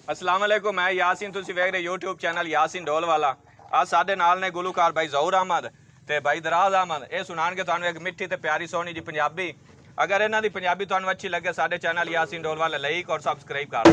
अस्सलाम वालेकुम, मैं यासीन, तुसी वेख रहे यूट्यूब चैनल यासीन ढोल वाला। आज साडे नाल ने गुलूकार भाई ज़हूर अहमद ते भाई दराज अहमद। ये सुनाणगे तुहानू एक मिठी ते प्यारी सोहनी जी पंजाबी। अगर इन्हां दी पंजाबी तुहानू अच्छी लगे साडे चैनल यासीन ढोल वाला लाइक और सब्सक्राइब कर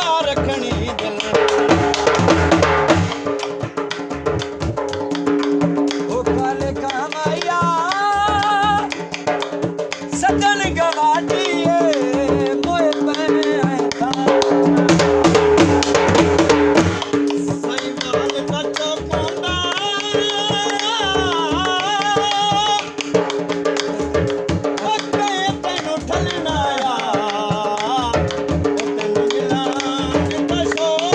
ਨਿਗਾਹ ਰੱਖਣੀ ਦਿਲ ਉਹ ਕਾਲੇ ਕਾਮਇਆ ਸੱਜਣ ਗਵਾਟੀਏ ਮੋਏ ਪੈਂਦਾ ਸਹੀ ਮਾਲ ਕੱਚਾ ਪਾਉਂਦਾ ਅੱਗੇ ਤੈਨੂੰ ਠਲਣਾ ਆ ਤੈਨੂੰ ਮਿਲਾਂ ਦਾ ਸ਼ੋਰ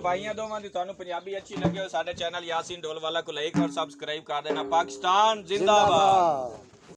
भाइयों दोवां दी तुहानू पंजाबी अच्छी लगे हो साडे चैनल यासीन ढोलवाला को लाइक और सब्सक्राइब कर देना। पाकिस्तान जिंदाबाद।